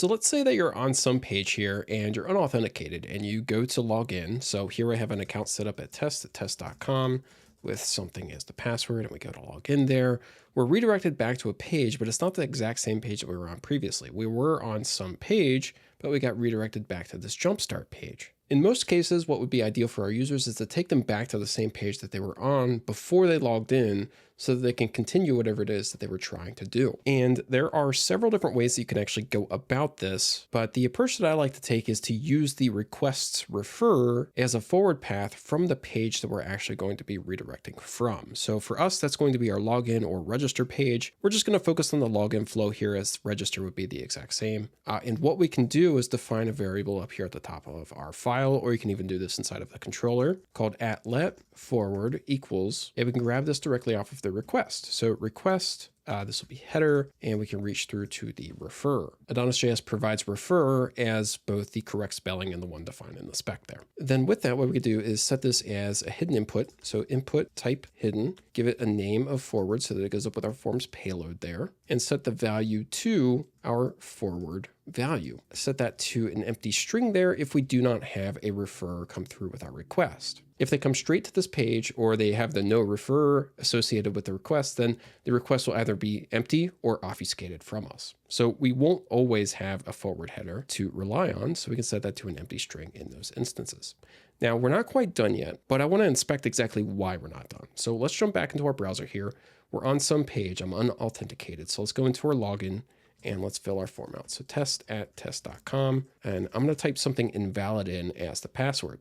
So let's say that you're on some page here and you're unauthenticated and you go to log in. So here I have an account set up at test.com with something as the password, and we go to log in there. We're redirected back to a page, but it's not the exact same page that we were on previously. We were on some page, but we got redirected back to this jumpstart page. In most cases, what would be ideal for our users is to take them back to the same page that they were on before they logged in so that they can continue whatever it is that they were trying to do. And there are several different ways that you can actually go about this, but the approach that I like to take is to use the requests refer as a forward path from the page that we're actually going to be redirecting from. So for us, that's going to be our login or register page. We're just going to focus on the login flow here, as register would be the exact same. And what we can do is define a variable up here at the top of our file, or you can even do this inside of the controller called @let forward equals, and we can grab this directly off of the request. So request, this will be header, and we can reach through to the refer. AdonisJS provides refer as both the correct spelling and the one defined in the spec there. Then with that, what we could do is set this as a hidden input. So input type hidden, give it a name of forward so that it goes up with our form's payload there, and set the value to our forward value. Set that to an empty string there if we do not have a refer come through with our request. If they come straight to this page or they have the no refer associated with the request, then the request will either be empty or obfuscated from us. So we won't always have a forward header to rely on, so we can set that to an empty string in those instances. Now, we're not quite done yet, but I want to inspect exactly why we're not done. So let's jump back into our browser here. We're on some page. I'm unauthenticated. So let's go into our login and let's fill our form out. So test@test.com, and I'm going to type something invalid in as the password.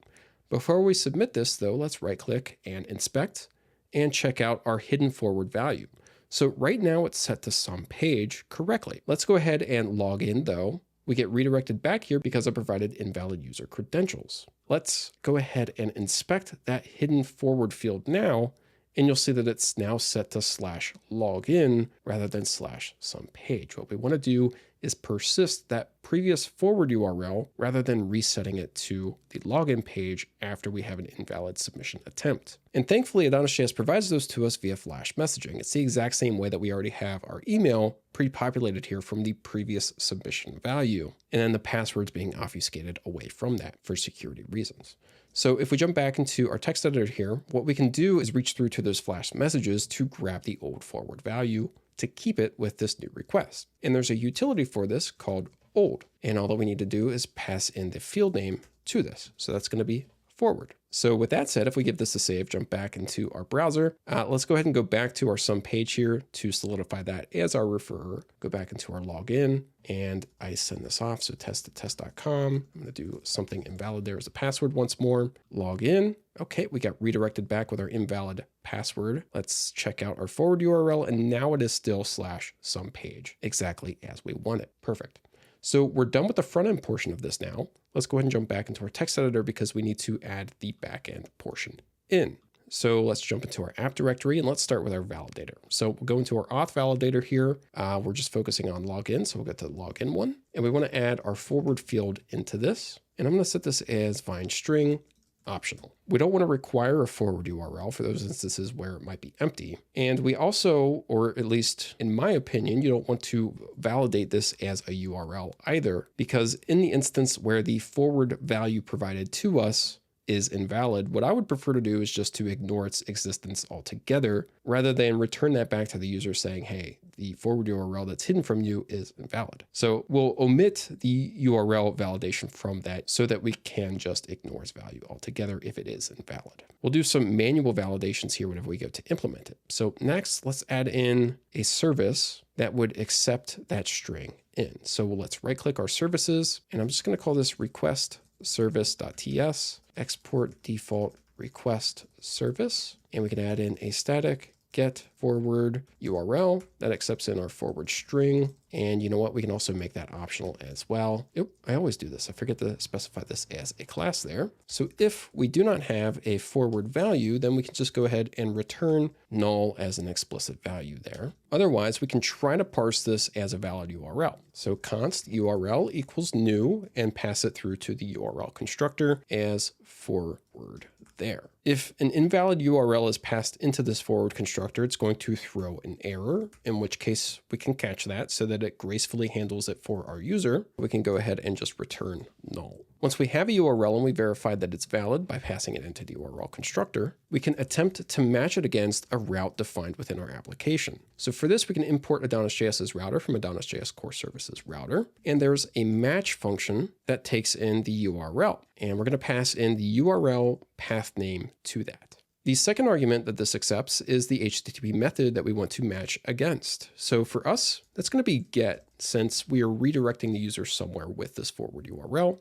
Before we submit this though, let's right click and inspect and check out our hidden forward value. So right now it's set to some page correctly. Let's go ahead and log in though. We get redirected back here because I provided invalid user credentials. Let's go ahead and inspect that hidden forward field now, and you'll see that it's now set to /login rather than /some page. What we want to do is persist that previous forward URL rather than resetting it to the login page after we have an invalid submission attempt. And thankfully, AdonisJS provides those to us via Flash messaging. It's the exact same way that we already have our email pre-populated here from the previous submission value, and then the passwords being obfuscated away from that for security reasons. So if we jump back into our text editor here, what we can do is reach through to those Flash messages to grab the old forward value to keep it with this new request. And there's a utility for this called old. And all that we need to do is pass in the field name to this. So that's going to be forward. So with that said, if we give this a save, jump back into our browser, let's go ahead and go back to our some page here to solidify that as our referrer. Go back into our login and I send this off. So test@test.com. I'm going to do something invalid there as a password once more. Log in. Okay, we got redirected back with our invalid password. Let's check out our forward URL, and now it is still /some page, exactly as we want it. Perfect. So we're done with the front end portion of this now. Let's go ahead and jump back into our text editor because we need to add the back end portion in. So let's jump into our app directory and let's start with our validator. So we'll go into our auth validator here. We're just focusing on login. So we'll get to the login one, and we want to add our forward field into this. And I'm going to set this as vine string optional. We don't want to require a forward URL for those instances where it might be empty. And we also, or at least in my opinion, you don't want to validate this as a URL either, because in the instance where the forward value provided to us is invalid, what I would prefer to do is just to ignore its existence altogether rather than return that back to the user saying, hey, the forward URL that's hidden from you is invalid. So we'll omit the URL validation from that so that we can just ignore its value altogether if it is invalid. We'll do some manual validations here whenever we go to implement it. So next, let's add in a service that would accept that string in. So let's right click our services, and I'm just going to call this request service.ts, export default request service, and we can add in a static get forward URL that accepts in our forward string. And you know what? We can also make that optional as well. Yep, I always do this. I forget to specify this as a class there. So if we do not have a forward value, then we can just go ahead and return null as an explicit value there. Otherwise, we can try to parse this as a valid URL. So const URL equals new and pass it through to the URL constructor as forward there. If an invalid URL is passed into this forward constructor, it's going to throw an error, in which case we can catch that so that it gracefully handles it for our user. We can go ahead and just return null. Once we have a URL and we verified that it's valid by passing it into the URL constructor, we can attempt to match it against a route defined within our application. So for this, we can import AdonisJS's router from AdonisJS Core Services router. And there's a match function that takes in the URL. And we're going to pass in the URL path name to that. The second argument that this accepts is the HTTP method that we want to match against. So for us, that's going to be get, since we are redirecting the user somewhere with this forward URL.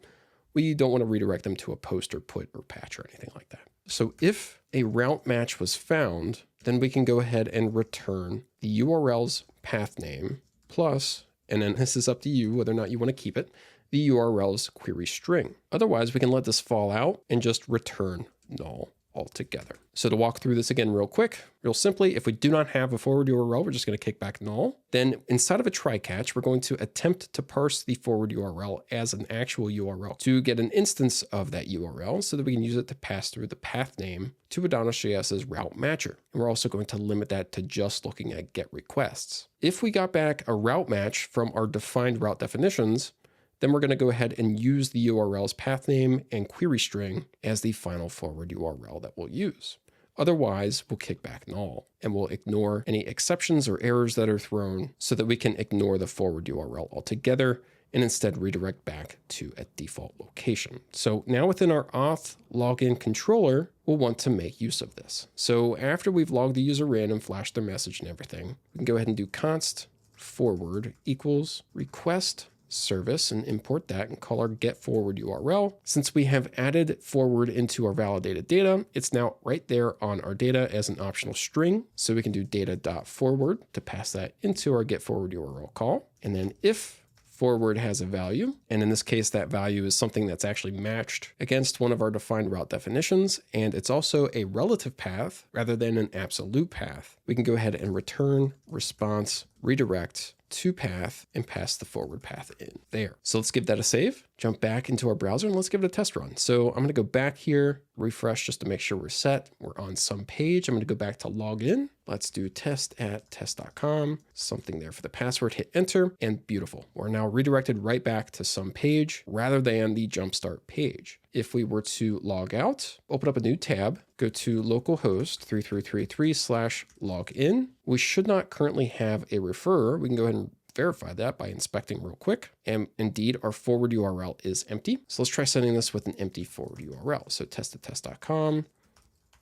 We don't want to redirect them to a post or put or patch or anything like that. So if a route match was found, then we can go ahead and return the URL's path name plus, and then this is up to you whether or not you want to keep it, the URL's query string. Otherwise, we can let this fall out and just return null altogether. So to walk through this again real quick, real simply, if we do not have a forward URL, we're just going to kick back null. Then inside of a try catch, we're going to attempt to parse the forward URL as an actual URL to get an instance of that URL so that we can use it to pass through the path name to AdonisJS's route matcher. And we're also going to limit that to just looking at GET requests. If we got back a route match from our defined route definitions, then we're going to go ahead and use the URL's path name and query string as the final forward URL that we'll use. Otherwise, we'll kick back null and we'll ignore any exceptions or errors that are thrown so that we can ignore the forward URL altogether and instead redirect back to a default location. So now within our auth login controller, we'll want to make use of this. So after we've logged the user in and flashed their message and everything, we can go ahead and do const forward equals request service and import that and call our get forward URL. Since we have added forward into our validated data, it's now right there on our data as an optional string. So we can do data.forward to pass that into our get forward URL call. And then if forward has a value, and in this case, that value is something that's actually matched against one of our defined route definitions, and it's also a relative path rather than an absolute path, we can go ahead and return response redirect to path and pass the forward path in there. So let's give that a save, jump back into our browser, and let's give it a test run. So I'm going to go back here, refresh just to make sure we're set. We're on some page. I'm going to go back to login. Let's do test@test.com, something there for the password, hit enter, and beautiful. We're now redirected right back to some page rather than the jumpstart page. If we were to log out, open up a new tab, go to localhost 3333/login. We should not currently have a referrer. We can go ahead and verify that by inspecting real quick. And indeed, our forward URL is empty. So let's try sending this with an empty forward URL. So test@test.com,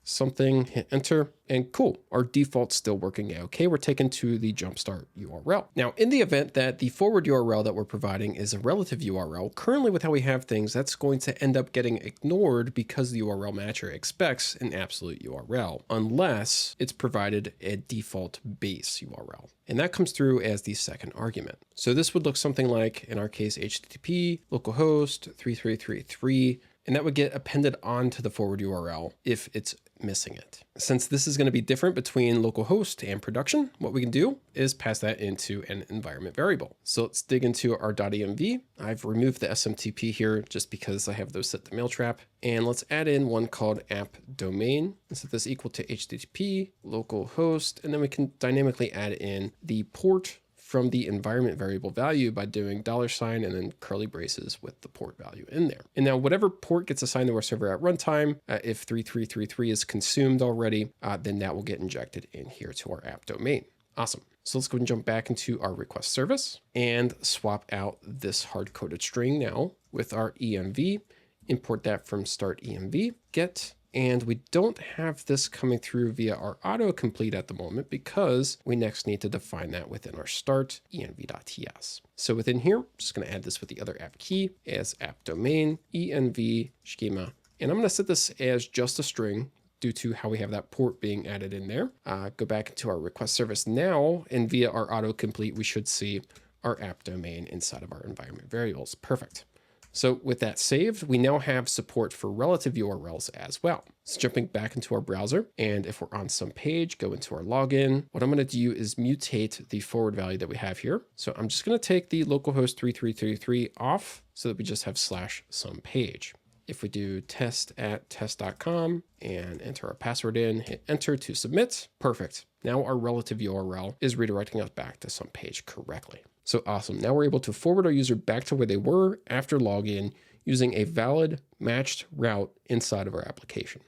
something, hit enter, and cool. Our default's still working okay. We're taken to the jumpstart URL. Now, in the event that the forward URL that we're providing is a relative URL, currently with how we have things, that's going to end up getting ignored because the URL matcher expects an absolute URL, unless it's provided a default base URL. And that comes through as the second argument. So this would look something like, in our case, HTTP, localhost 3333, and that would get appended onto the forward URL if it's missing it. Since this is going to be different between localhost and production, what we can do is pass that into an environment variable. So let's dig into our .env. I've removed the SMTP here just because I have those set to Mailtrap. And let's add in one called app domain and set this equal to HTTP, localhost, and then we can dynamically add in the port from the environment variable value by doing $, and then curly braces with the port value in there. And now whatever port gets assigned to our server at runtime, if 3333 is consumed already, then that will get injected in here to our app domain. Awesome. So let's go and jump back into our request service and swap out this hard-coded string now with our env, import that from start env, get. And we don't have this coming through via our autocomplete at the moment because we next need to define that within our start env.ts. So within here, I'm just going to add this with the other app key as app domain, env schema. And I'm going to set this as just a string due to how we have that port being added in there. Go back into our request service now, and via our autocomplete, we should see our app domain inside of our environment variables. Perfect. So with that saved, we now have support for relative URLs as well. So jumping back into our browser, and if we're on some page, go into our login. What I'm going to do is mutate the forward value that we have here. So I'm just going to take the localhost 3333 off so that we just have /some page. If we do test@test.com and enter our password in, hit enter to submit, perfect. Now our relative URL is redirecting us back to some page correctly. So awesome. Now we're able to forward our user back to where they were after login using a valid matched route inside of our application.